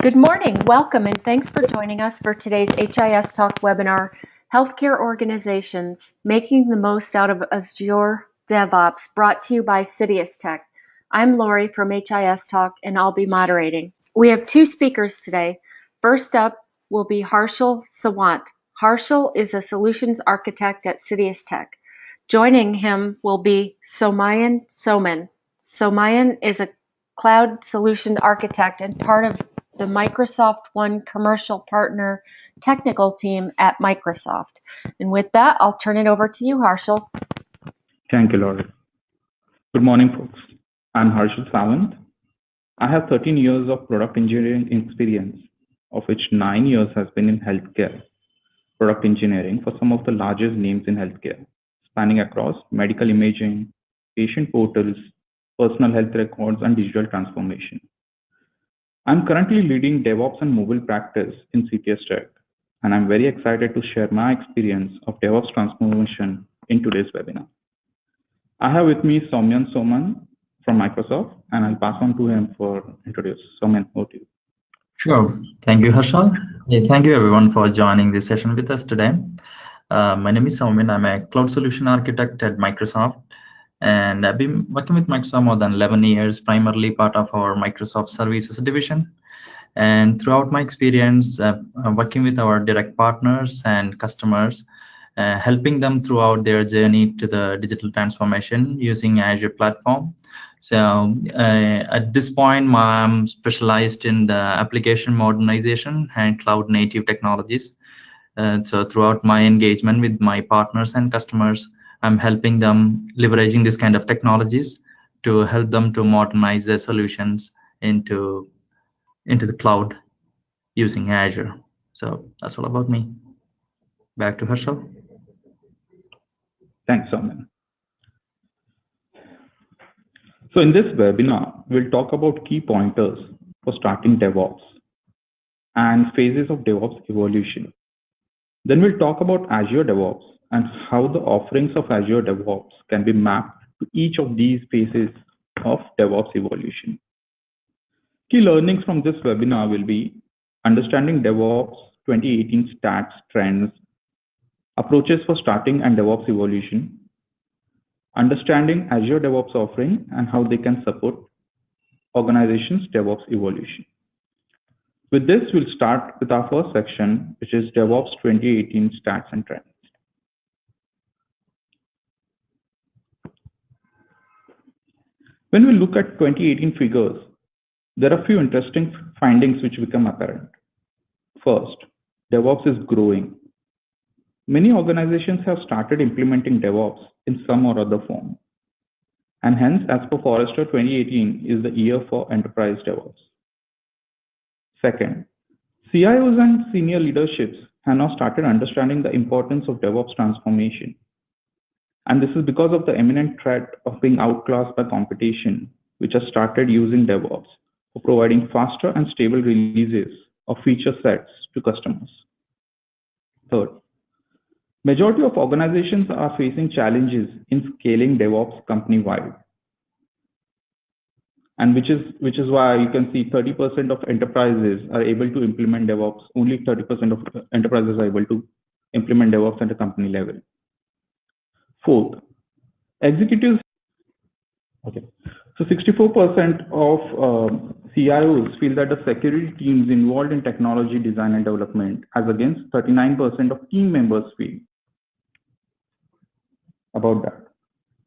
Good morning, welcome, and thanks for joining us for today's HIS Talk webinar, Healthcare Organizations, Making the Most Out of Azure DevOps, brought to you by CitiusTech. I'm Lori from HIS Talk, and I'll be moderating. We have two speakers today. First up will be Harshal Sawant. Harshal is a solutions architect at CitiusTech. Joining him will be Somayan Soman. Somayan is a cloud solution architect and part of the Microsoft One commercial partner technical team at Microsoft. And with that, I'll turn it over to you, Harshal. Thank you, Laura. Good morning, folks. I'm Harshal Sawant. I have 13 years of product engineering experience, of which 9 years has been in healthcare product engineering for some of the largest names in healthcare, spanning across medical imaging, patient portals, personal health records, and digital transformation. I'm currently leading DevOps and mobile practice in CitiusTech, and I'm very excited to share my experience of DevOps transformation in today's webinar. I have with me Soumyan Soman from Microsoft, and I'll pass on to him for introduce. Soumyan, over to you. Sure. Thank you, Harshal. Thank you, everyone, for joining this session with us today. My name is Soumyan. I'm a cloud solution architect at Microsoft. And I've been working with Microsoft more than 11 years, primarily part of our Microsoft Services division. And throughout my experience, working with our direct partners and customers, helping them throughout their journey to the digital transformation using Azure platform. So at this point, I'm specialized in the application modernization and cloud native technologies. So throughout my engagement with my partners and customers, I'm helping them leveraging this kind of technologies to help them to modernize their solutions into the cloud using Azure. So that's all about me. Back to Harshal. Thanks, Soumyan. So in this webinar, we'll talk about key pointers for starting DevOps and phases of DevOps evolution. Then we'll talk about Azure DevOps and how the offerings of Azure DevOps can be mapped to each of these phases of DevOps evolution. Key learnings from this webinar will be understanding DevOps 2018 stats, trends, approaches for starting and DevOps evolution, understanding Azure DevOps offering and how they can support organizations' DevOps evolution. With this, we'll start with our first section, which is DevOps 2018 stats and trends. When we look at 2018 figures, there are a few interesting findings which become apparent. First, DevOps is growing. Many organizations have started implementing DevOps in some or other form. And hence, as per Forrester, 2018 is the year for enterprise DevOps. Second, CIOs and senior leaderships have now started understanding the importance of DevOps transformation. And this is because of the imminent threat of being outclassed by competition, which has started using DevOps for providing faster and stable releases of feature sets to customers. Third, majority of organizations are facing challenges in scaling DevOps company-wide. And which is why you can see 30% of enterprises are able to implement DevOps. Only 30% of enterprises are able to implement DevOps at a company level. Fourth, executives. Okay, so 64% of CIOs feel that the security teams involved in technology design and development, as against 39% of team members feel about that.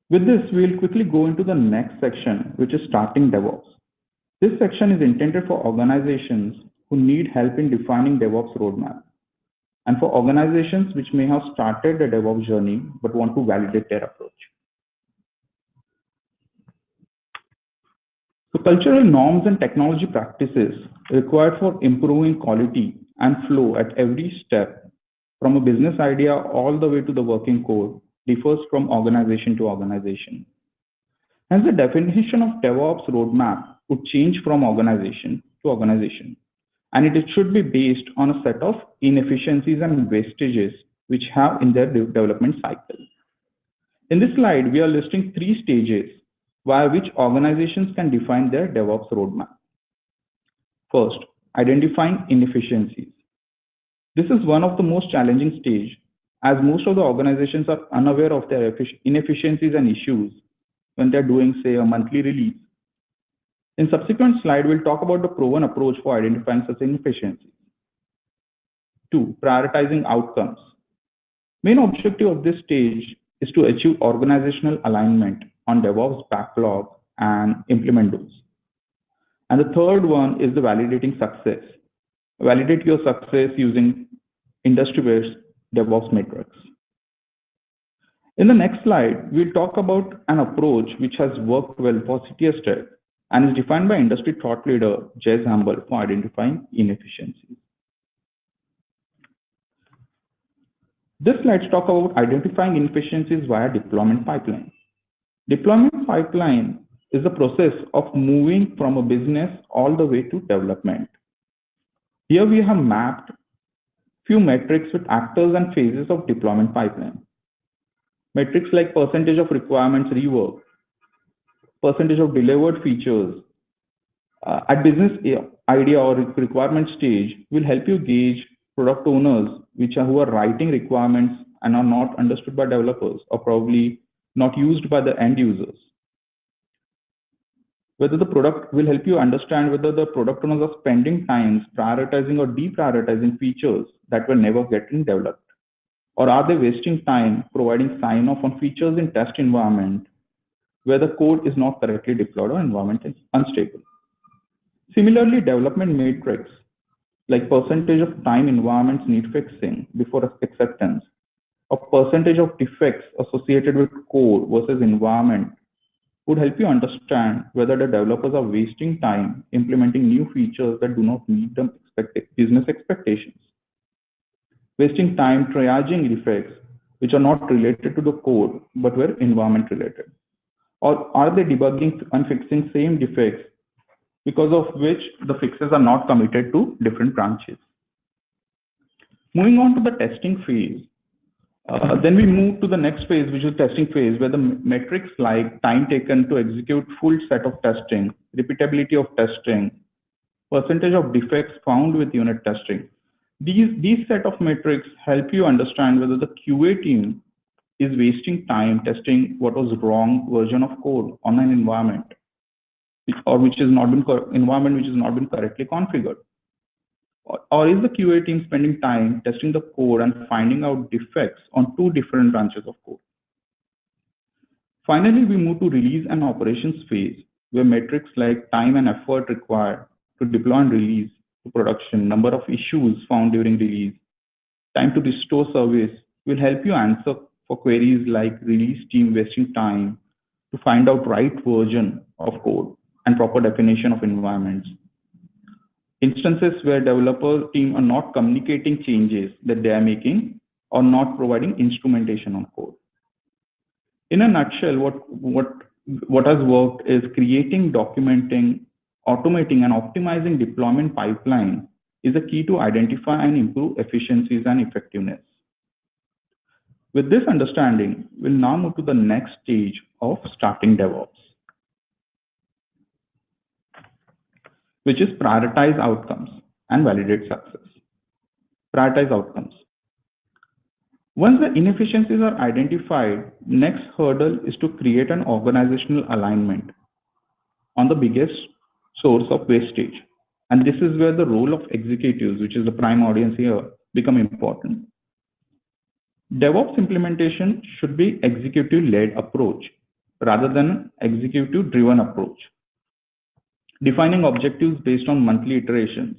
With this, we'll quickly go into the next section, which is starting DevOps. This section is intended for organizations who need help in defining DevOps roadmap, and for organizations which may have started the DevOps journey but want to validate their approach. So cultural norms and technology practices required for improving quality and flow at every step, from a business idea all the way to the working code, differs from organization to organization. Hence, the definition of DevOps roadmap would change from organization to organization, and it should be based on a set of inefficiencies and wastages which have in their development cycle. In this slide, we are listing 3 stages via which organizations can define their DevOps roadmap. First, identifying inefficiencies. This is one of the most challenging stage, as most of the organizations are unaware of their inefficiencies and issues when they're doing, say, a monthly release. In subsequent slide, we'll talk about the proven approach for identifying such inefficiencies. 2. Prioritizing outcomes. Main objective of this stage is to achieve organizational alignment on DevOps backlog and implement those. And the third one is the validating success. Validate your success using industry-based DevOps metrics. In the next slide, we'll talk about an approach which has worked well for CitiusTech and is defined by industry thought leader Jez Humble for identifying inefficiencies. This slide talks about identifying inefficiencies via deployment pipeline. Deployment pipeline is the process of moving from a business all the way to development. Here we have mapped few metrics with actors and phases of deployment pipeline. Metrics like percentage of requirements reworked, percentage of delivered features at business idea or requirement stage will help you gauge product owners who are writing requirements and are not understood by developers or probably not used by the end users. Whether the product will help you understand whether the product owners are spending time prioritizing or deprioritizing features that were never getting developed, or are they wasting time providing sign-off on features in test environment where the code is not correctly deployed or environment is unstable. Similarly, development metrics like percentage of time environments need fixing before acceptance, or percentage of defects associated with code versus environment would help you understand whether the developers are wasting time implementing new features that do not meet the business expectations, wasting time triaging defects which are not related to the code but were environment related, or are they debugging and fixing same defects because of which the fixes are not committed to different branches. Moving on to the testing phase, then we move to the next phase, which is testing phase, where the metrics like time taken to execute full set of testing, repeatability of testing, percentage of defects found with unit testing. These set of metrics help you understand whether the QA team is wasting time testing what was wrong version of code on an environment, which has not been correctly configured. Or is the QA team spending time testing the code and finding out defects on two different branches of code? Finally, we move to release and operations phase, where metrics like time and effort required to deploy and release to production, number of issues found during release, time to restore service will help you answer for queries like release team wasting time to find out right version of code and proper definition of environments. Instances where developer team are not communicating changes that they are making or not providing instrumentation on code. In a nutshell, what has worked is creating, documenting, automating, and optimizing deployment pipeline is a key to identify and improve efficiencies and effectiveness. With this understanding, we'll now move to the next stage of starting DevOps, which is prioritize outcomes and validate success. Prioritize outcomes. Once the inefficiencies are identified, next hurdle is to create an organizational alignment on the biggest source of wastage. And this is where the role of executives, which is the prime audience here, become important. DevOps implementation should be executive-led approach rather than executive-driven approach. Defining objectives based on monthly iterations.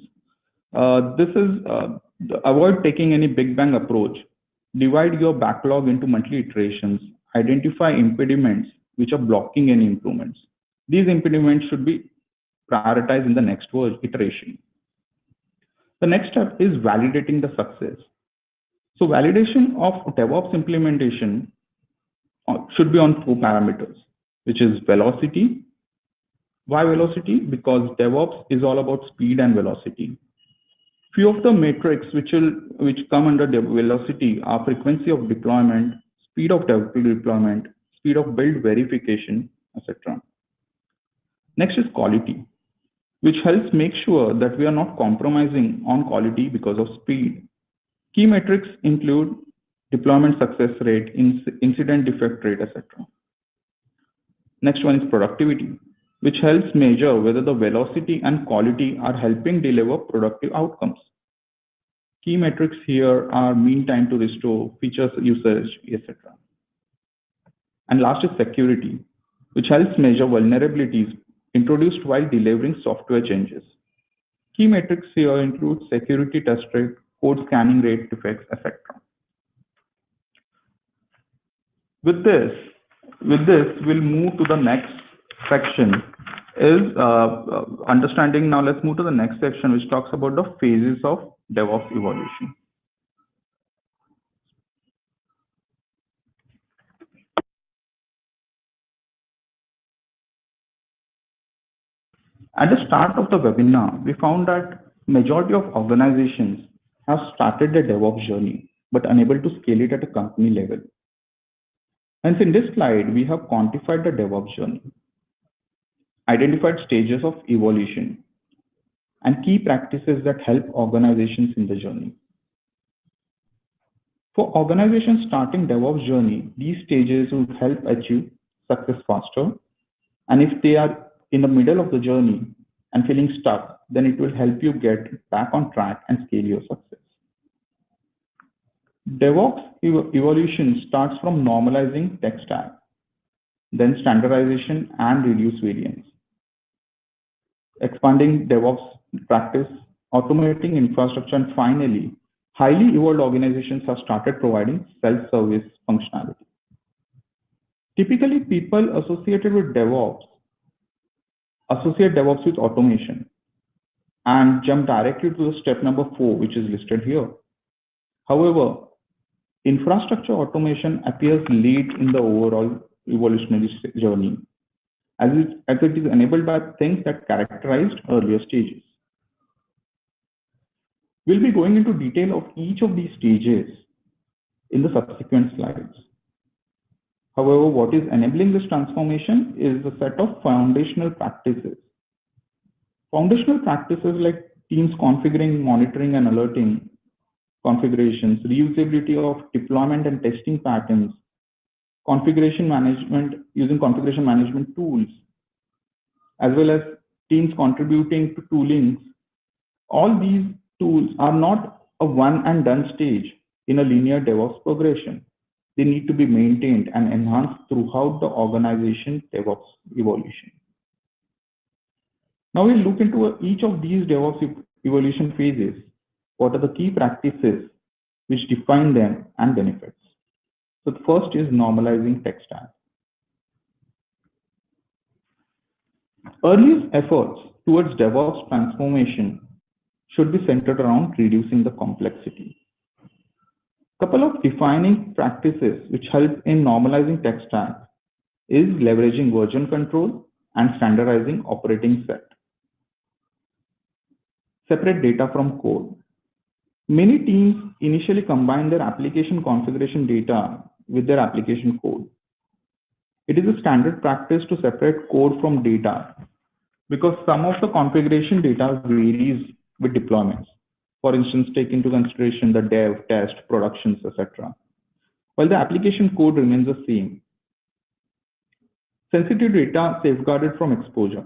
Avoid taking any big bang approach. Divide your backlog into monthly iterations. Identify impediments which are blocking any improvements. These impediments should be prioritized in the next iteration. The next step is validating the success. So validation of DevOps implementation should be on 4 parameters, which is velocity. Why velocity? Because DevOps is all about speed and velocity. Few of the metrics which come under velocity are frequency of deployment, speed of deployment, speed of build verification, etc. Next is quality. which helps make sure that we are not compromising on quality because of speed. Key metrics include deployment success rate, incident defect rate, etc. Next one is productivity, which helps measure whether the velocity and quality are helping deliver productive outcomes. Key metrics here are mean time to restore, features usage, etc. And last is security, which helps measure vulnerabilities introduced while delivering software changes. Key metrics here include security test rate, code scanning rate, defects, etc. With this, we'll move to the next section is understanding. Now let's move to the next section, which talks about the phases of DevOps evolution. At the start of the webinar, we found that majority of organizations have started their DevOps journey, but unable to scale it at a company level. Hence, in this slide, we have quantified the DevOps journey, identified stages of evolution, and key practices that help organizations in the journey. For organizations starting DevOps journey, these stages will help achieve success faster. And if they are in the middle of the journey and feeling stuck, then it will help you get back on track and scale your success. DevOps evolution starts from normalizing tech stack, then standardization and reduce variance, expanding DevOps practice, automating infrastructure, and finally, highly evolved organizations have started providing self-service functionality. Typically, people associated with DevOps associate DevOps with automation and jump directly to the step number 4, which is listed here. However, infrastructure automation appears late in the overall evolutionary journey, as it is enabled by things that characterized earlier stages. We'll be going into detail of each of these stages in the subsequent slides. However, what is enabling this transformation is a set of foundational practices. Foundational practices like teams configuring, monitoring, and alerting configurations, reusability of deployment and testing patterns, configuration management using configuration management tools, as well as teams contributing to toolings. All these tools are not a one and done stage in a linear DevOps progression. They need to be maintained and enhanced throughout the organization DevOps evolution. Now we'll look into each of these DevOps evolution phases. What are the key practices which define them and benefits? So the first is normalizing tech stack. Earliest efforts towards DevOps transformation should be centered around reducing the complexity. Couple of defining practices which help in normalizing tech stack is leveraging version control and standardizing operating set. Separate data from code. Many teams initially combine their application configuration data with their application code. It is a standard practice to separate code from data because some of the configuration data varies with deployments. For instance, take into consideration the dev, test, productions, etc. While the application code remains the same. Sensitive data safeguarded from exposure.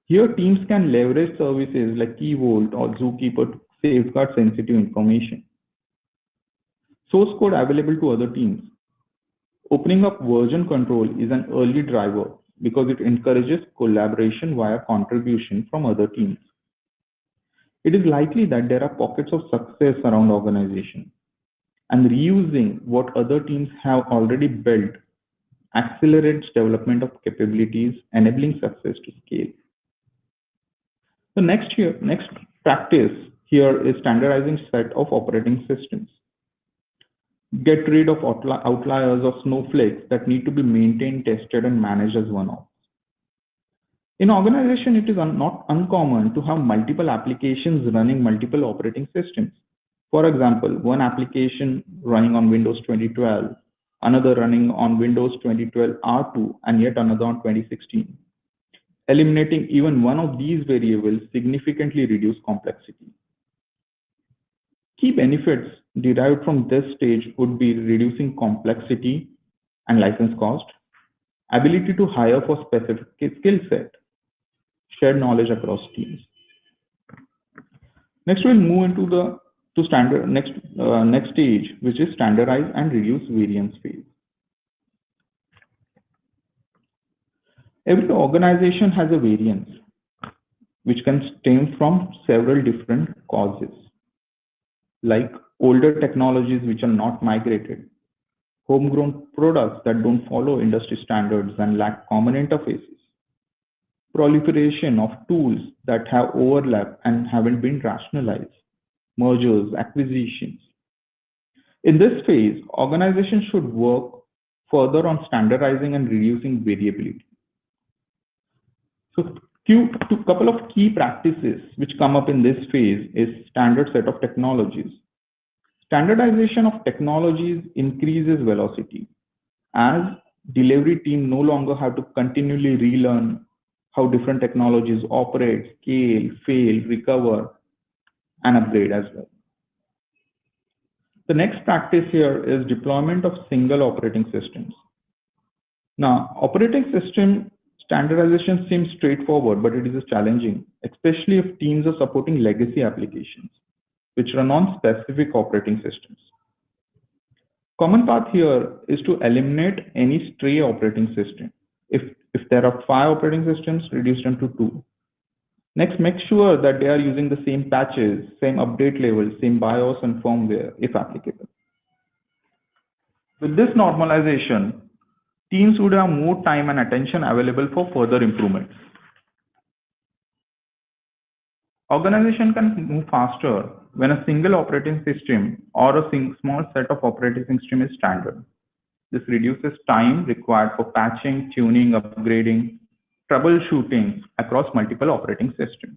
Here, teams can leverage services like Key Vault or Zookeeper to safeguard sensitive information. Source code available to other teams. Opening up version control is an early driver because it encourages collaboration via contribution from other teams. It is likely that there are pockets of success around organization, and reusing what other teams have already built accelerates development of capabilities, enabling success to scale. The next practice here is standardizing set of operating systems. Get rid of outliers or snowflakes that need to be maintained, tested, and managed as one-offs. In organization, it is not uncommon to have multiple applications running multiple operating systems. For example, one application running on Windows 2012, another running on Windows 2012 R2, and yet another on 2016. Eliminating even one of these variables significantly reduces complexity. Key benefits derived from this stage would be reducing complexity and license cost, ability to hire for specific skill set, shared knowledge across teams. Next, we'll move into the next stage, which is standardize and reduce variance phase. Every organization has a variance, which can stem from several different causes, like older technologies which are not migrated, homegrown products that don't follow industry standards and lack common interfaces, proliferation of tools that have overlap and haven't been rationalized, mergers, acquisitions. In this phase, organizations should work further on standardizing and reducing variability. So, couple of key practices which come up in this phase is standard set of technologies. Standardization of technologies increases velocity, as delivery team no longer have to continually relearn how different technologies operate, scale, fail, recover, and upgrade as well. The next practice here is deployment of single operating systems. Now, operating system standardization seems straightforward, but it is challenging, especially if teams are supporting legacy applications, which run on specific operating systems. Common path here is to eliminate any stray operating system. If there are 5 operating systems, reduce them to 2. Next, make sure that they are using the same patches, same update levels, same BIOS and firmware, if applicable. With this normalization, teams would have more time and attention available for further improvements. Organization can move faster when a single operating system or a small set of operating system is standard. This reduces time required for patching, tuning, upgrading, troubleshooting across multiple operating systems.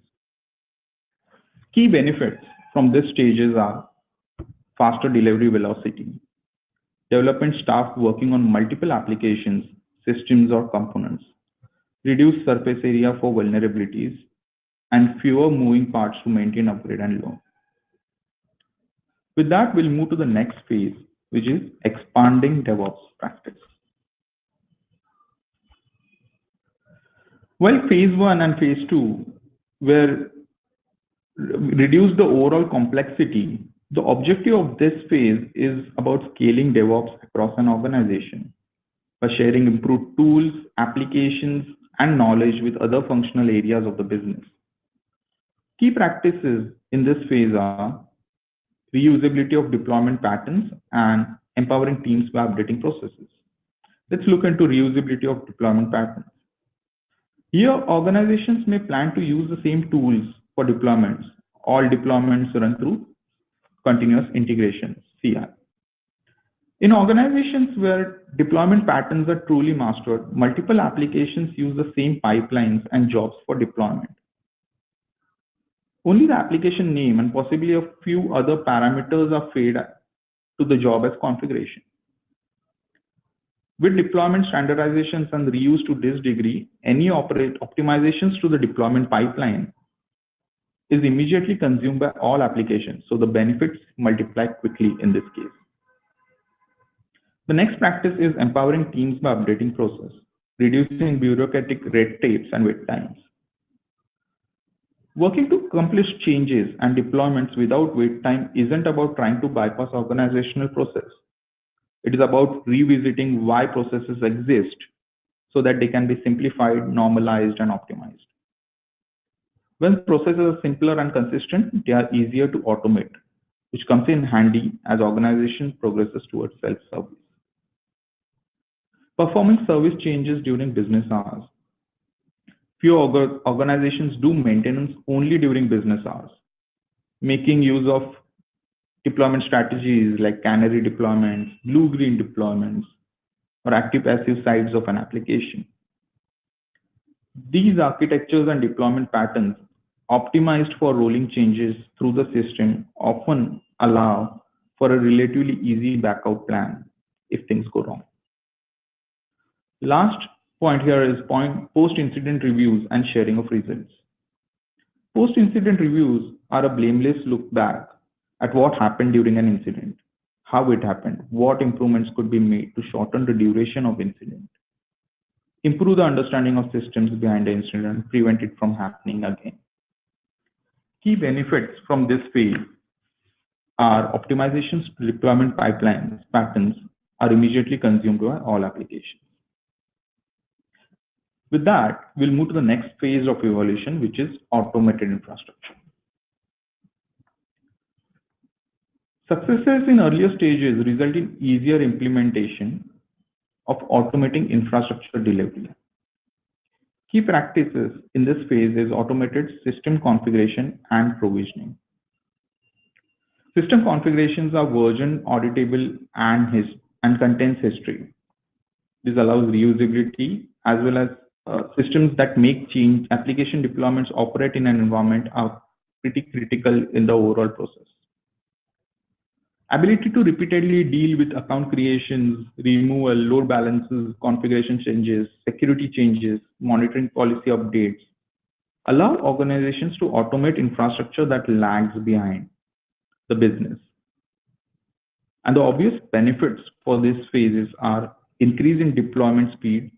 Key benefits from this stages are faster delivery velocity, development staff working on multiple applications, systems, or components, reduced surface area for vulnerabilities, and fewer moving parts to maintain, upgrade, and learn. With that, we'll move to the next phase, which is expanding DevOps practice. While phase 1 and phase 2 were reduce the overall complexity, the objective of this phase is about scaling DevOps across an organization by sharing improved tools, applications, and knowledge with other functional areas of the business. Key practices in this phase are reusability of deployment patterns and empowering teams by updating processes. Let's look into reusability of deployment patterns. Here, organizations may plan to use the same tools for deployments. All deployments run through continuous integration, CI. In organizations where deployment patterns are truly mastered, multiple applications use the same pipelines and jobs for deployment. Only the application name and possibly a few other parameters are fed to the job as configuration. With deployment standardizations and reuse to this degree, any optimizations to the deployment pipeline is immediately consumed by all applications, so the benefits multiply quickly in this case. The next practice is empowering teams by updating process, reducing bureaucratic red tapes and wait times. Working to accomplish changes and deployments without wait time isn't about trying to bypass organizational process. It is about revisiting why processes exist so that they can be simplified, normalized, and optimized. When processes are simpler and consistent, they are easier to automate, which comes in handy as organization progresses towards self-service. Performing service changes during business hours. Few organizations do maintenance only during business hours, making use of deployment strategies like canary deployments, blue-green deployments, or active-passive sides of an application. These architectures and deployment patterns, optimized for rolling changes through the system, often allow for a relatively easy backup plan if things go wrong. Last point here is post-incident reviews and sharing of results. Post-incident reviews are a blameless look back at what happened during an incident, how it happened, what improvements could be made to shorten the duration of incident, improve the understanding of systems behind the incident, prevent it from happening again. Key benefits from this phase are optimizations to deployment pipelines patterns are immediately consumed by all applications. With that, we'll move to the next phase of evolution, which is automated infrastructure. Successes in earlier stages result in easier implementation of automating infrastructure delivery. Key practices in this phase is automated system configuration and provisioning. System configurations are version auditable and contains history. This allows reusability as well as systems that make change application deployments operate in an environment are pretty critical in the overall process. Ability to repeatedly deal with account creations, removal, load balances, configuration changes, security changes, monitoring policy updates allow organizations to automate infrastructure that lags behind the business. And the obvious benefits for these phases are increase in deployment speed,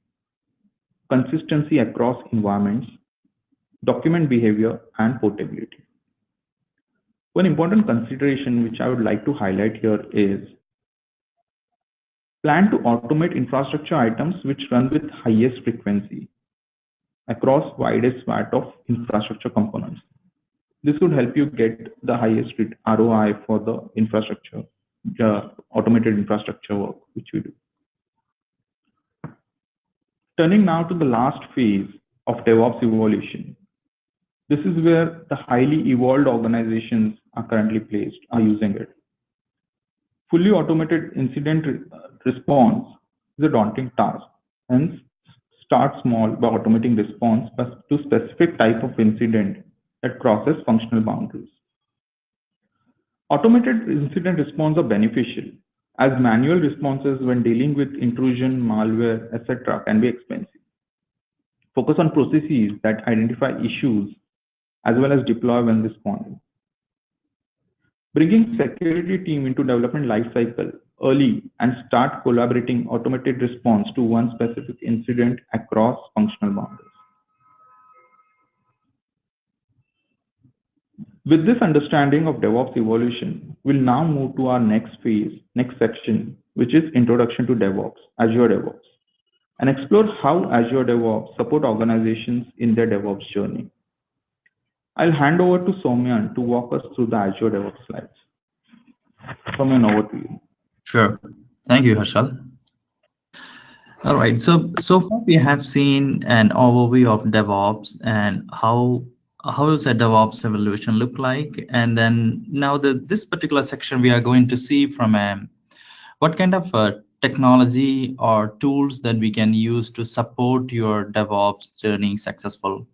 consistency across environments, document behavior, and portability. One important consideration which I would like to highlight here is plan to automate infrastructure items which run with highest frequency across widest swath of infrastructure components. This would help you get the highest ROI for the infrastructure, the automated infrastructure work which we do. Turning now to the last phase of DevOps evolution. This is where the highly evolved organizations are currently are using it. Fully automated incident response is a daunting task. Hence, start small by automating response to specific type of incident that crosses functional boundaries. Automated incident response are beneficial as manual responses when dealing with intrusion, malware, etc. can be expensive. Focus on processes that identify issues as well as deploy when responding. Bringing security team into development lifecycle early and start collaborating automated response to one specific incident across functional boundaries. With this understanding of DevOps evolution, we'll now move to our next section, which is Introduction to DevOps, Azure DevOps, and explore how Azure DevOps support organizations in their DevOps journey. I'll hand over to Soumyan to walk us through the Azure DevOps slides. Soumyan, over to you. Sure. Thank you, Harshal. All right. So far we have seen an overview of DevOps and how does a DevOps evolution look like, and then now this particular section we are going to see from what kind of technology or tools that we can use to support your DevOps journey successful.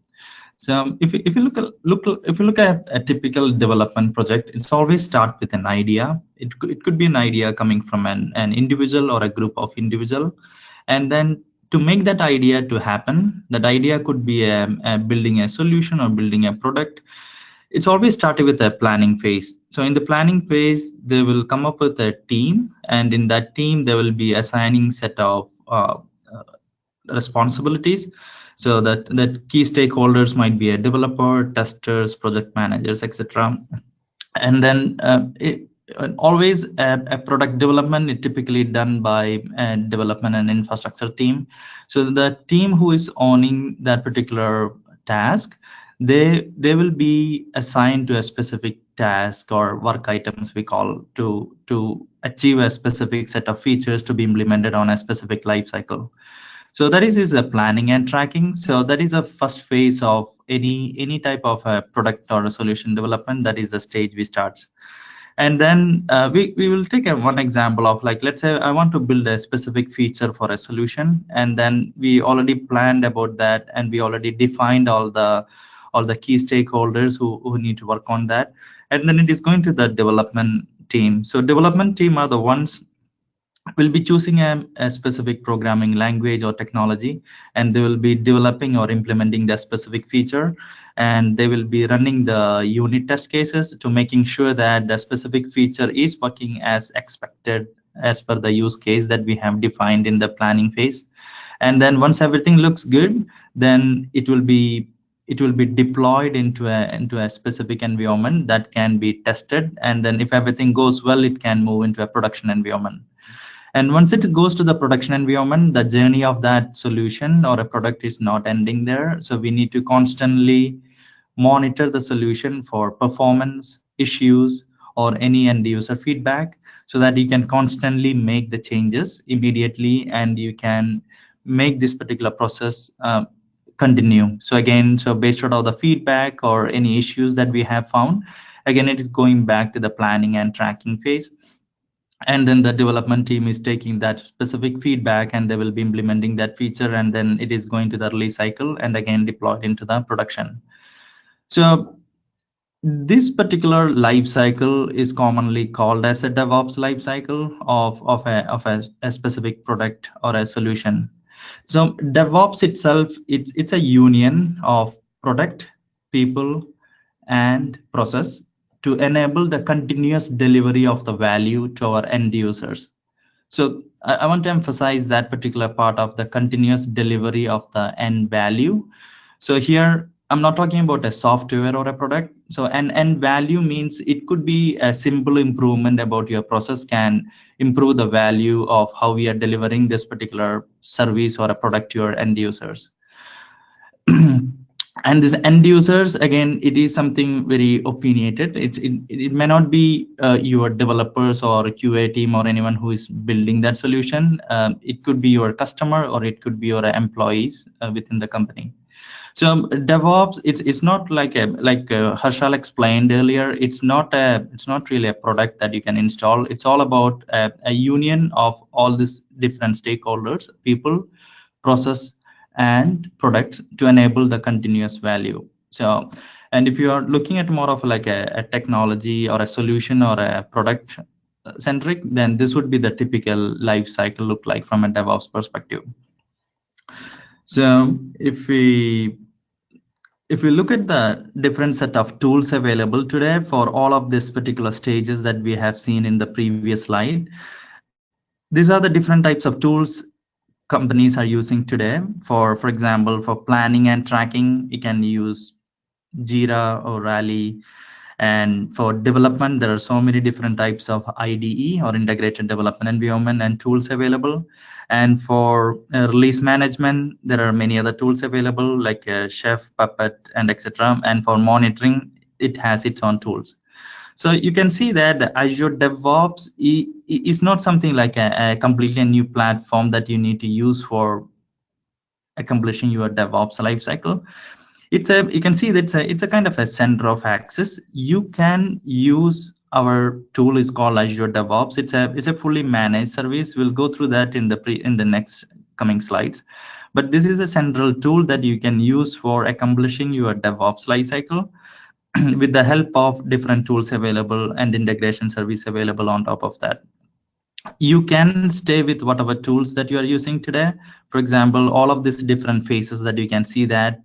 So if you look at a typical development project, it's always start with an idea. It could be an idea coming from an individual or a group of individual, and then to make that idea to happen, that idea could be building a solution or building a product. It's always started with a planning phase. So in the planning phase, they will come up with a team, and in that team, they will be assigning set of responsibilities. So that key stakeholders might be a developer, testers, project managers, etc. And then always a product development is typically done by a development and infrastructure team. So the team who is owning that particular task, they will be assigned to a specific task or work items we call to achieve a specific set of features to be implemented on a specific life cycle. So that is a planning and tracking. So that is a first phase of any type of a product or a solution development. That is the stage we start. And then we will take one example of, like, let's say I want to build a specific feature for a solution, and then we already planned about that, and we already defined all the key stakeholders who need to work on that. And then it is going to the development team. So development team are the ones will be choosing a specific programming language or technology, and they will be developing or implementing the specific feature, and they will be running the unit test cases to making sure that the specific feature is working as expected as per the use case that we have defined in the planning phase. And then once everything looks good, then it will be deployed into a specific environment that can be tested, and then if everything goes well, it can move into a production environment. And once it goes to the production environment, the journey of that solution or a product is not ending there. So we need to constantly monitor the solution for performance issues or any end user feedback, so that you can constantly make the changes immediately, and you can make this particular process continue. So again, so based on all the feedback or any issues that we have found, again, it is going back to the planning and tracking phase. And then the development team is taking that specific feedback, and they will be implementing that feature, and then it is going to the release cycle and again deployed into the production. So this particular life cycle is commonly called as a DevOps life cycle of a specific product or a solution. So DevOps itself, it's a union of product, people, and process to enable the continuous delivery of the value to our end users. So I want to emphasize that particular part of the continuous delivery of the end value. So here, I'm not talking about a software or a product. So an end value means it could be a simple improvement about your process can improve the value of how we are delivering this particular service or a product to your end users. And this end users, again, it is something very opinionated. It may not be your developers or QA team or anyone who is building that solution. It could be your customer, or it could be your employees within the company. So DevOps, it's not like Harshal explained earlier. It's not really a product that you can install. It's all about a union of all these different stakeholders, people, process, and products to enable the continuous value. So, and if you are looking at more of like a technology or a solution or a product centric, then this would be the typical life cycle look like from a DevOps perspective. So if we look at the different set of tools available today for all of these particular stages that we have seen in the previous slide, these are the different types of tools companies are using today. For example, for planning and tracking, you can use Jira or Rally. And for development, there are so many different types of IDE or integrated development environment and tools available. And for release management, there are many other tools available like Chef, Puppet, and etc. And for monitoring, it has its own tools. So you can see that the Azure DevOps is not something like a completely new platform that you need to use for accomplishing your DevOps lifecycle. You can see that it's a kind of a center of access. You can use our tool is called Azure DevOps. It's a fully managed service. We'll go through that in the next coming slides. But this is a central tool that you can use for accomplishing your DevOps lifecycle with the help of different tools available and integration service available on top of that. You can stay with whatever tools that you are using today. For example, all of these different phases that you can see that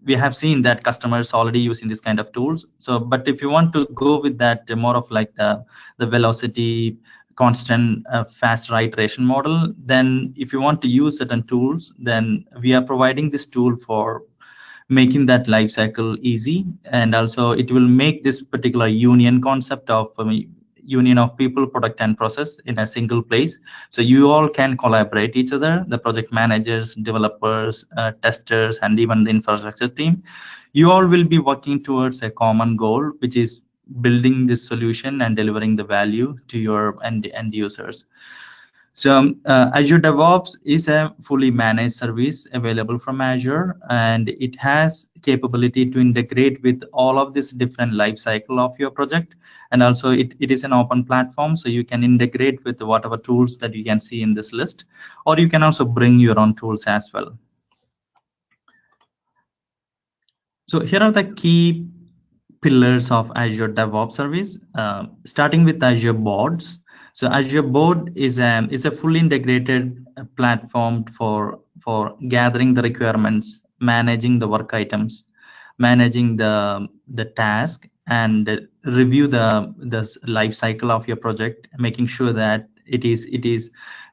we have seen that customers already using this kind of tools. So, but if you want to go with that more of like the velocity, constant fast iteration model, then if you want to use certain tools, then we are providing this tool for making that life cycle easy. And also it will make this particular union concept of union of people, product, and process in a single place. So you all can collaborate each other, the project managers, developers, testers, and even the infrastructure team. You all will be working towards a common goal, which is building this solution and delivering the value to your end users. So Azure DevOps is a fully managed service available from Azure, and it has capability to integrate with all of this different life cycle of your project. And also it is an open platform, so you can integrate with whatever tools that you can see in this list, or you can also bring your own tools as well. So here are the key pillars of Azure DevOps service, starting with Azure Boards. So Azure Board is a fully integrated platform for gathering the requirements, managing the work items, managing the task, and review the life cycle of your project, making sure that it is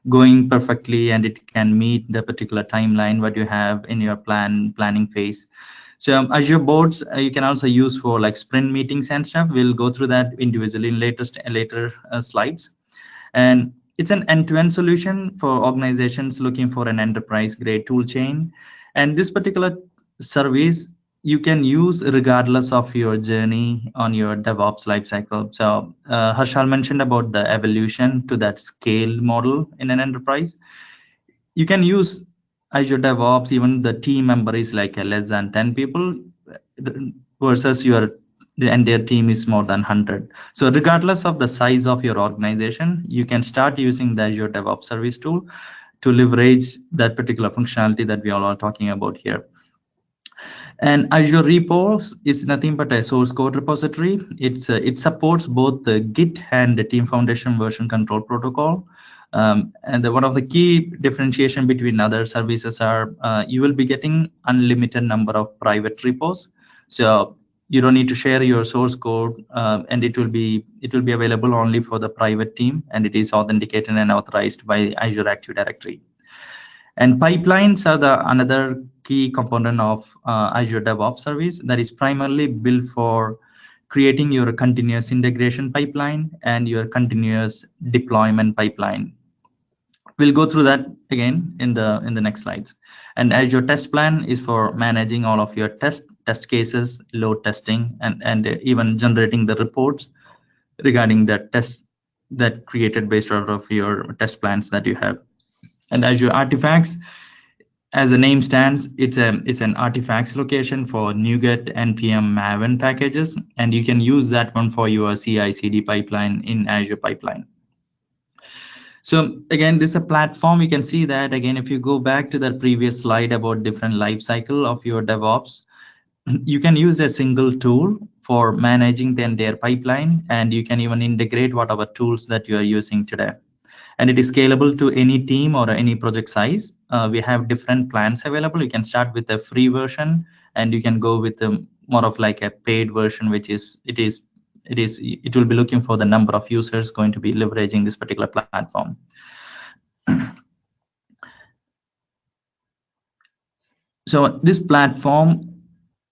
going perfectly and it can meet the particular timeline what you have in your planning phase. So Azure boards you can also use for like sprint meetings and stuff. We'll go through that individually in later slides. And it's an end-to-end solution for organizations looking for an enterprise-grade tool chain. And this particular service you can use regardless of your journey on your DevOps lifecycle. So Harshal mentioned about the evolution to that scale model in an enterprise. You can use Azure DevOps, even the team member is like less than 10 people versus their team is more than 100. So regardless of the size of your organization, you can start using the Azure DevOps service tool to leverage that particular functionality that we all are talking about here. And Azure Repos is nothing but a source code repository. It supports both the Git and the Team Foundation version control protocol. And one of the key differentiation between other services are you will be getting unlimited number of private repos. So you don't need to share your source code, and it will be available only for the private team, and it is authenticated and authorized by Azure Active Directory. And pipelines are another key component of Azure DevOps service that is primarily built for creating your continuous integration pipeline and your continuous deployment pipeline. We'll go through that again in the next slides. And Azure Test Plan is for managing all of your test cases, load testing, and even generating the reports regarding the test that created based out of your test plans that you have. And Azure Artifacts, as the name stands, it's an artifacts location for NuGet, NPM, Maven packages, and you can use that one for your CI/CD pipeline in Azure Pipeline. So again, this is a platform. You can see that again, if you go back to the previous slide about different life cycle of your DevOps, you can use a single tool for managing the entire pipeline, and you can even integrate whatever tools that you are using today. And it is scalable to any team or any project size. We have different plans available. You can start with a free version, and you can go with more of like a paid version, which it will be looking for the number of users going to be leveraging this particular platform. So this platform,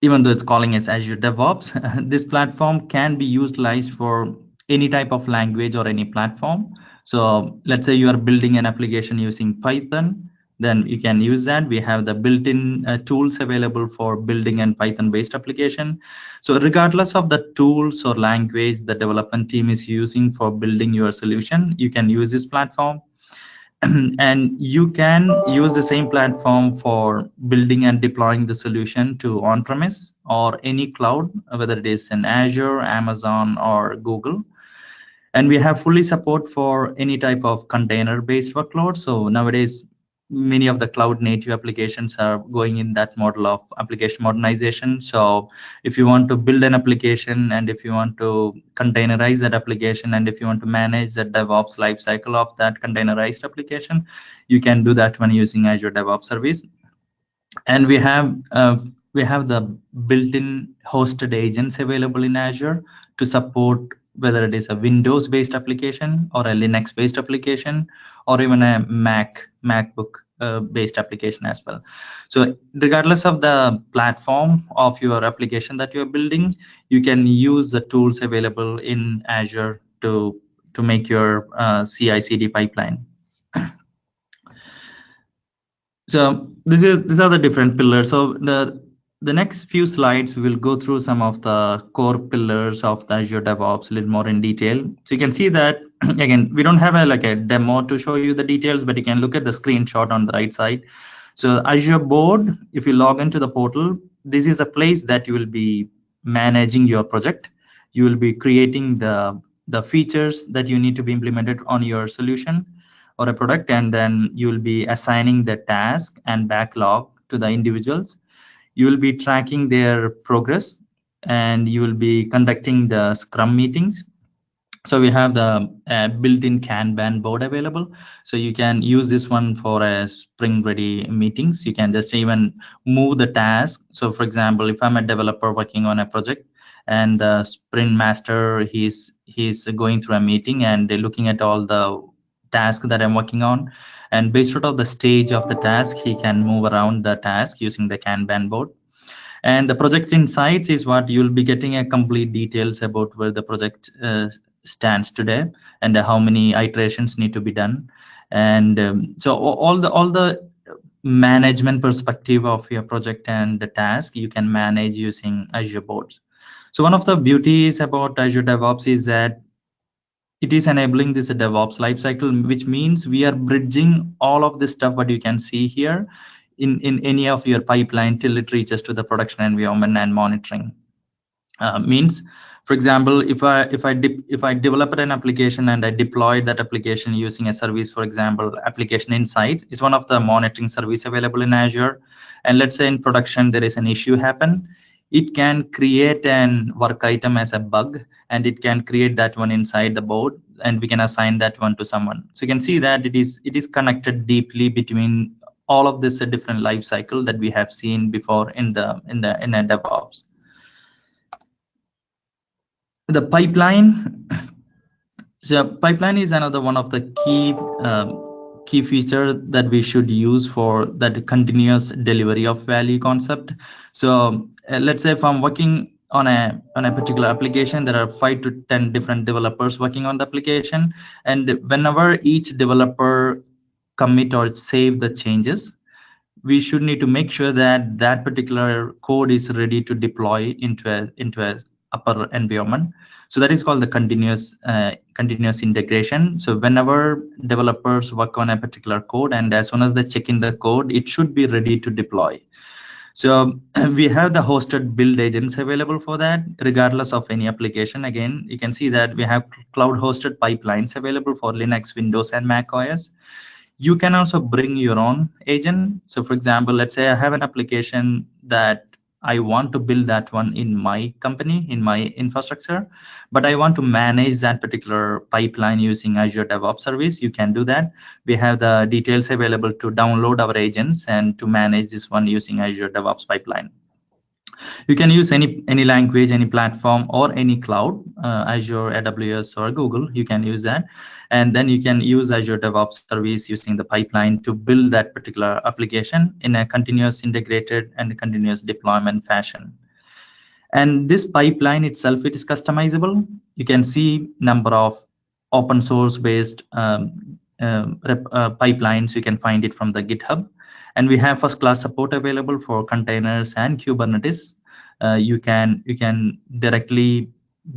even though it's calling as Azure DevOps, this platform can be utilized for any type of language or any platform. So let's say you are building an application using Python, then you can use that. We have the built-in tools available for building a Python-based application. So regardless of the tools or language the development team is using for building your solution, you can use this platform. And you can use the same platform for building and deploying the solution to on-premise or any cloud, whether it is in Azure, Amazon, or Google. And we have fully support for any type of container-based workload. So nowadays, many of the cloud native applications are going in that model of application modernization. So if you want to build an application, and if you want to containerize that application, and if you want to manage the DevOps lifecycle of that containerized application, you can do that when using Azure DevOps service. And we have the built-in hosted agents available in Azure to support whether it is a Windows-based application or a Linux-based application, or even a MacBook-based application as well. So regardless of the platform of your application that you're building, you can use the tools available in Azure to make your CI/CD pipeline. So these are the different pillars. So the next few slides, we will go through some of the core pillars of the Azure DevOps a little more in detail. So you can see that, again, we don't have a demo to show you the details, but you can look at the screenshot on the right side. So Azure Board, if you log into the portal, this is a place that you will be managing your project. You will be creating the features that you need to be implemented on your solution or a product, and then you will be assigning the task and backlog to the individuals. You will be tracking their progress, and you will be conducting the Scrum meetings. So we have the built-in Kanban board available. So you can use this one for Spring Ready meetings. You can just even move the task. So for example, if I'm a developer working on a project and the Sprint Master, he's going through a meeting and looking at all the tasks that I'm working on. And based out of the stage of the task, he can move around the task using the Kanban board. And the project insights is what you'll be getting a complete details about where the project stands today and how many iterations need to be done. And so all the management perspective of your project and the task you can manage using Azure boards. So one of the beauties about Azure DevOps is that it is enabling this DevOps lifecycle, which means we are bridging all of this stuff what you can see here in any of your pipeline till it reaches to the production environment and monitoring. Means, for example, if I developed an application and I deployed that application using a service, for example, Application Insights is one of the monitoring service available in Azure. And let's say in production there is an issue happen, it can create an work item as a bug, and it can create that one inside the board, and we can assign that one to someone. So you can see that it is connected deeply between all of this different life cycle that we have seen before in a DevOps. The pipeline. So pipeline is another one of the key feature that we should use for that continuous delivery of value concept. So let's say if I'm working on a particular application, there are 5 to 10 different developers working on the application, and whenever each developer commit or save the changes, we should need to make sure that that particular code is ready to deploy into a upper environment. So that is called the continuous integration. So whenever developers work on a particular code, and as soon as they check in the code, it should be ready to deploy. So we have the hosted build agents available for that, regardless of any application. Again, you can see that we have cloud hosted pipelines available for Linux, Windows, and Mac OS. You can also bring your own agent. So for example, let's say I have an application that I want to build that one in my company, in my infrastructure, but I want to manage that particular pipeline using Azure DevOps service. You can do that. We have the details available to download our agents and to manage this one using Azure DevOps pipeline. You can use any language, any platform, or any cloud, Azure, AWS, or Google. You can use that, and then you can use Azure DevOps service using the pipeline to build that particular application in a continuous integrated and continuous deployment fashion. And this pipeline itself, it is customizable. You can see number of open source based pipelines. You can find it from the GitHub. And we have first class support available for containers and Kubernetes. You can directly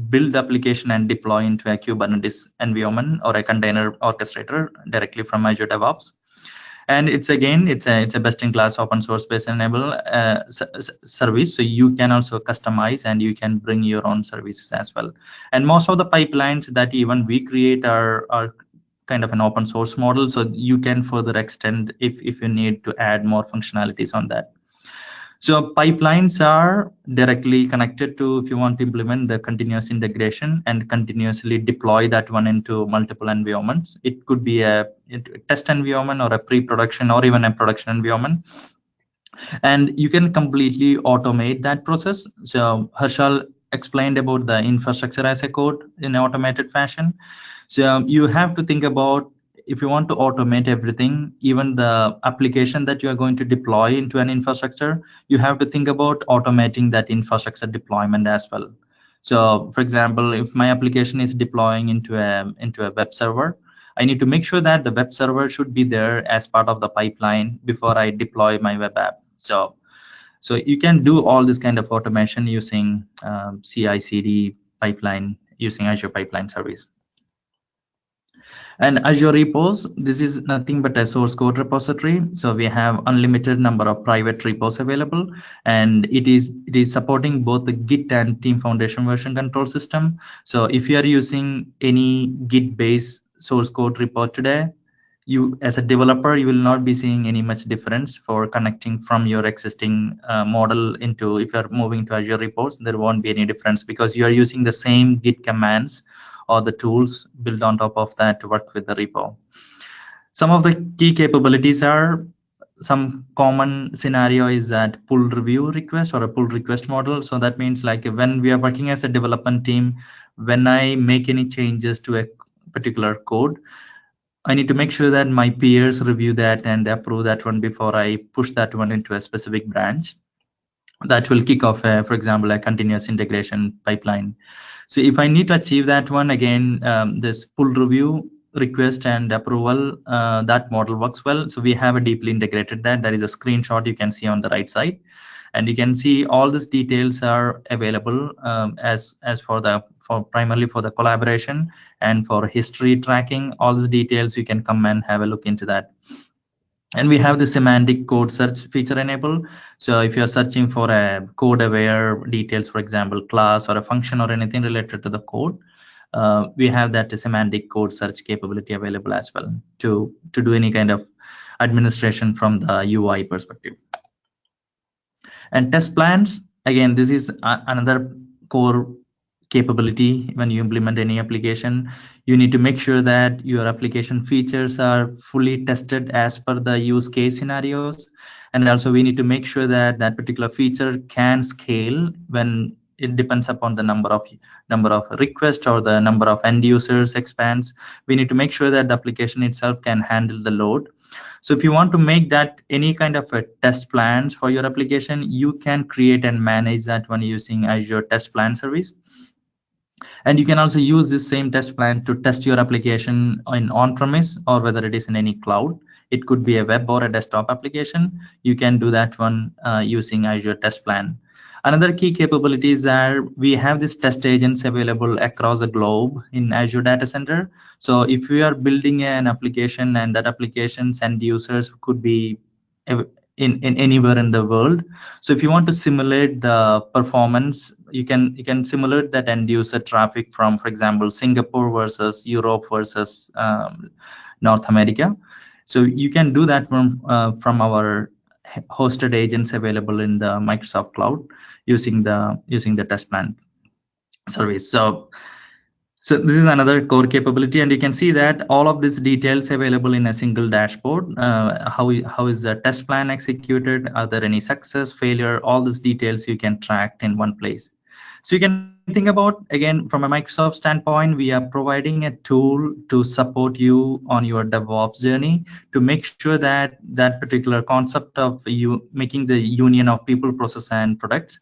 build the application and deploy into a Kubernetes environment or a container orchestrator directly from Azure DevOps. And it's a best-in-class open source based enable service. So you can also customize and you can bring your own services as well. And most of the pipelines that even we create are kind of an open source model, so you can further extend if you need to add more functionalities on that. So pipelines are directly connected to, if you want to implement the continuous integration and continuously deploy that one into multiple environments. It could be a test environment or a pre-production or even a production environment. And you can completely automate that process. So Harshal explained about the infrastructure as a code in an automated fashion. So you have to think about, if you want to automate everything, even the application that you are going to deploy into an infrastructure, you have to think about automating that infrastructure deployment as well. So for example, if my application is deploying into a web server, I need to make sure that the web server should be there as part of the pipeline before I deploy my web app. So you can do all this kind of automation using CI/CD pipeline using Azure Pipeline Service. And Azure Repos, this is nothing but a source code repository. So we have unlimited number of private repos available, and it is supporting both the Git and Team Foundation version control system. So if you are using any Git-based source code repo today, you as a developer, you will not be seeing any much difference for connecting from your existing model into, if you're moving to Azure Repos, there won't be any difference because you are using the same Git commands or the tools built on top of that to work with the repo. Some of the key capabilities are, some common scenario is that pull review request or a pull request model. So that means like when we are working as a development team, when I make any changes to a particular code, I need to make sure that my peers review that and approve that one before I push that one into a specific branch. That will kick off, for example, a continuous integration pipeline. So if I need to achieve that one, again, this pull review request and approval, that model works well. So we have a deeply integrated that. There is a screenshot you can see on the right side. And you can see all these details are available as for primarily for the collaboration and for history tracking. All these details you can come and have a look into that. And we have the semantic code search feature enabled. So if you're searching for a code aware details, for example, class or a function or anything related to the code, we have that semantic code search capability available as well to do any kind of administration from the UI perspective. And test plans, again, this is another core capability. When you implement any application, you need to make sure that your application features are fully tested as per the use case scenarios. And also we need to make sure that that particular feature can scale when it depends upon the number of requests or the number of end users expands. We need to make sure that the application itself can handle the load. So if you want to make that any kind of a test plans for your application, you can create and manage that one using Azure Test Plan service. And you can also use this same test plan to test your application in on-premise or whether it is in any cloud. It could be a web or a desktop application. You can do that one using Azure Test Plan. Another key capabilities are we have these test agents available across the globe in Azure Data Center. So if we are building an application and that application's end users could be in anywhere in the world. So if you want to simulate the performance, you can simulate that end user traffic from, for example, Singapore versus Europe versus North America. So you can do that from our hosted agents available in the Microsoft Cloud using the test plan service. So this is another core capability, and you can see that all of these details available in a single dashboard. How is the test plan executed? Are there any success, failure? All these details you can track in one place. So you can think about, again, from a Microsoft standpoint, we are providing a tool to support you on your DevOps journey to make sure that that particular concept of you making the union of people, process, and products.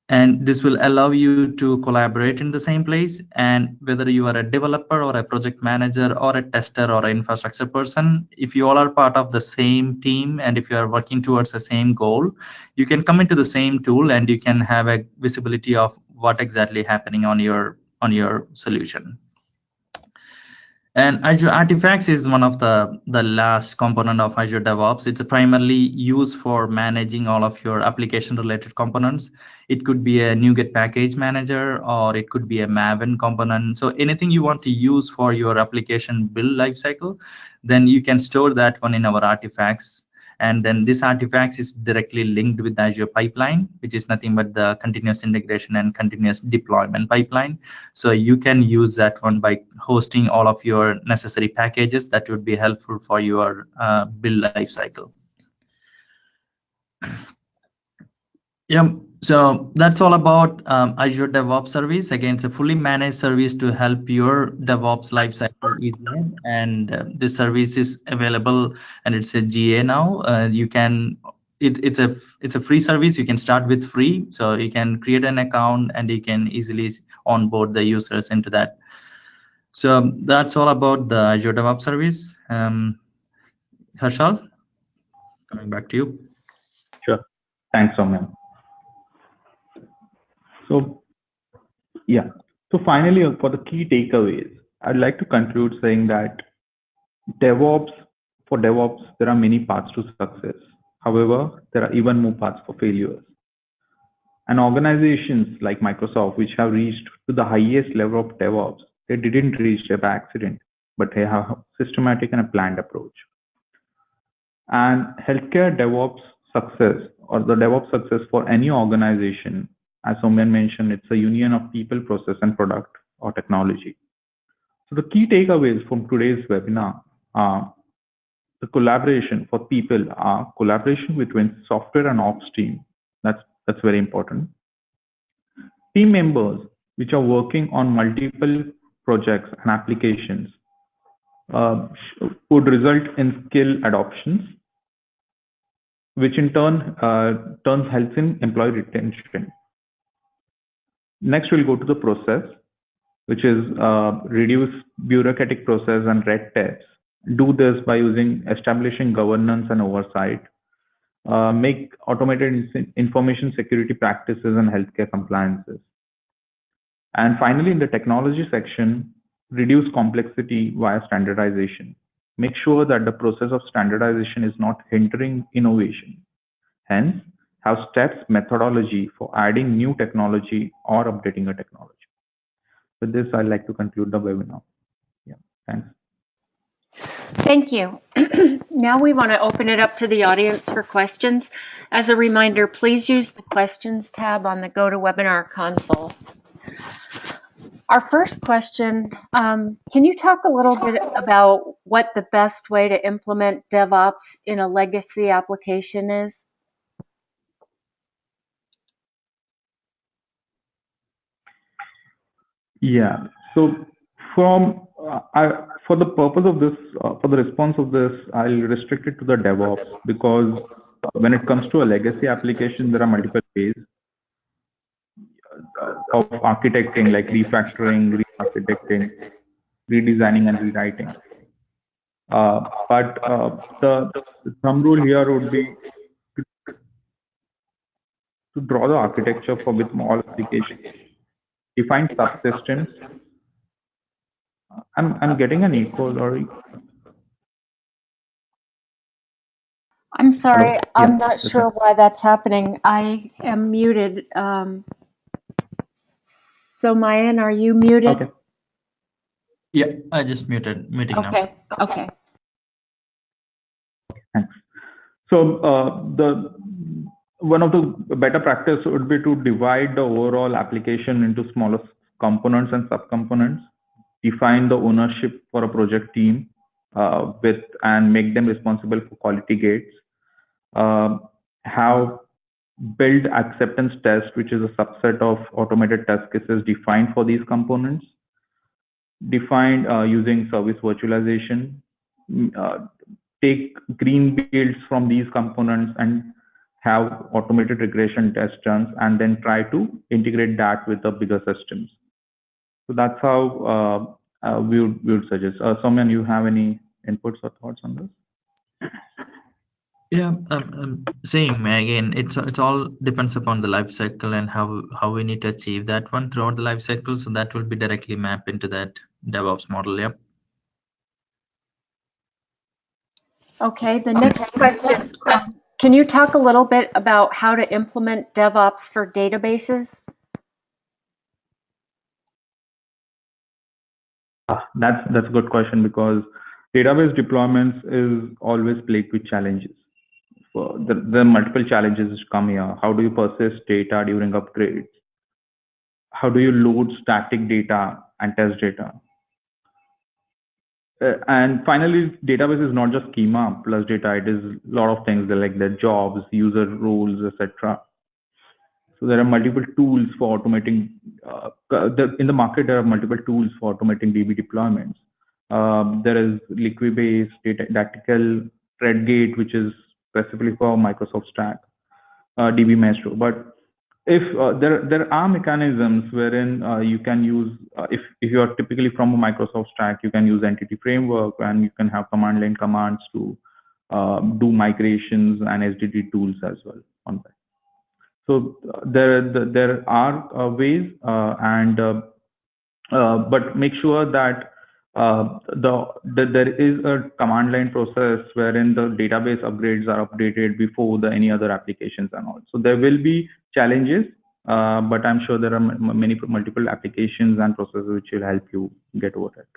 And this will allow you to collaborate in the same place. And whether you are a developer or a project manager or a tester or an infrastructure person, if you all are part of the same team and if you are working towards the same goal, you can come into the same tool and you can have a visibility of what exactly happening on your solution. And Azure Artifacts is one of the last component of Azure DevOps. It's primarily used for managing all of your application related components. It could be a NuGet package manager, or it could be a Maven component. So anything you want to use for your application build lifecycle, then you can store that one in our artifacts. And then this artifacts is directly linked with Azure pipeline, which is nothing but the continuous integration and continuous deployment pipeline. So you can use that one by hosting all of your necessary packages that would be helpful for your build lifecycle. Yeah, so that's all about Azure DevOps service. Again, it's a fully managed service to help your DevOps lifecycle easier. And this service is available, and it's a GA now. You can, it's a free service. You can start with free, so you can create an account and you can easily onboard the users into that. So that's all about the Azure DevOps service. Harshal, coming back to you. Sure. Thanks, Soumya. So, yeah. So finally, for the key takeaways, I'd like to conclude saying that for DevOps, there are many paths to success. However, there are even more paths for failures. And organizations like Microsoft, which have reached to the highest level of DevOps, they didn't reach it by accident, but they have a systematic and a planned approach. And healthcare DevOps success, or the DevOps success for any organization, as Soumya mentioned, it's a union of people, process, and product or technology. So the key takeaways from today's webinar are the collaboration for people are collaboration between software and ops team. That's very important. Team members which are working on multiple projects and applications would result in skill adoptions, which in turn helps in employee retention. Next, we'll go to the process, which is reduce bureaucratic process and red tapes. Do this by establishing governance and oversight. Make automated information security practices and healthcare compliances. And finally, in the technology section, reduce complexity via standardization. Make sure that the process of standardization is not hindering innovation. Hence, have steps methodology for adding new technology or updating a technology. With this, I'd like to conclude the webinar. Yeah, thanks. Thank you. Now we want to open it up to the audience for questions. As a reminder, please use the questions tab on the GoToWebinar console. Our first question, can you talk a little bit about what the best way to implement DevOps in a legacy application is? Yeah, so for the purpose of this, for the response of this, I'll restrict it to the DevOps, because when it comes to a legacy application, there are multiple ways of architecting, like refactoring, re-architecting, redesigning, and rewriting. But the thumb rule here would be to draw the architecture for with all applications. Define subsystems. I'm getting an echo, Laurie. I'm sorry, Hello? I'm Yeah, not sure why that's happening. I am muted. So Mayan, are you muted? Okay. Yeah, I just muting now. Okay. Thanks. So one of the better practice would be to divide the overall application into smaller components and subcomponents. Define the ownership for a project team and make them responsible for quality gates. Have build acceptance test, which is a subset of automated test cases defined for these components. Defined using service virtualization. Take green builds from these components and have automated regression test runs, and then try to integrate that with the bigger systems. So that's how we would suggest. Soumyan, you have any inputs or thoughts on this? Yeah, saying again, it's all depends upon the life cycle and how we need to achieve that one throughout the life cycle. So that will be directly mapped into that DevOps model. Yeah. Okay, the next question. Can you talk a little bit about how to implement DevOps for databases? That's a good question, because database deployments is always plagued with challenges. So there are multiple challenges which come here. How do you persist data during upgrades? How do you load static data and test data? And finally, database is not just schema plus data. It is a lot of things like the jobs, user roles, etc. So there are multiple tools for automating. In the market, there are multiple tools for automating DB deployments. There is Liquibase, Dactyl, Threadgate, which is specifically for Microsoft Stack, DB Maestro. But if there are mechanisms wherein you can use, if you are typically from a Microsoft Stack, you can use Entity Framework, and you can have command line commands to do migrations and SDD tools as well on that. So there are ways, but make sure that there is a command line process wherein the database upgrades are updated before any other applications and all. So there will be challenges, but I'm sure there are multiple applications and processes which will help you get over it.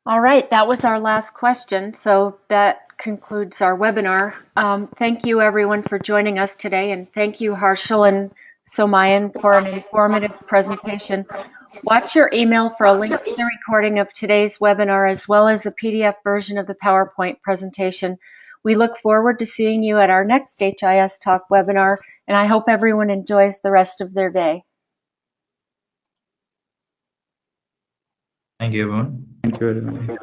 All right, that was our last question. So that concludes our webinar. Thank you everyone for joining us today, and thank you Harshal and Somayan for an informative presentation. Watch your email for a link to the recording of today's webinar, as well as a PDF version of the PowerPoint presentation. We look forward to seeing you at our next HIS Talk webinar, and I hope everyone enjoys the rest of their day. Thank you, everyone. Thank you very much.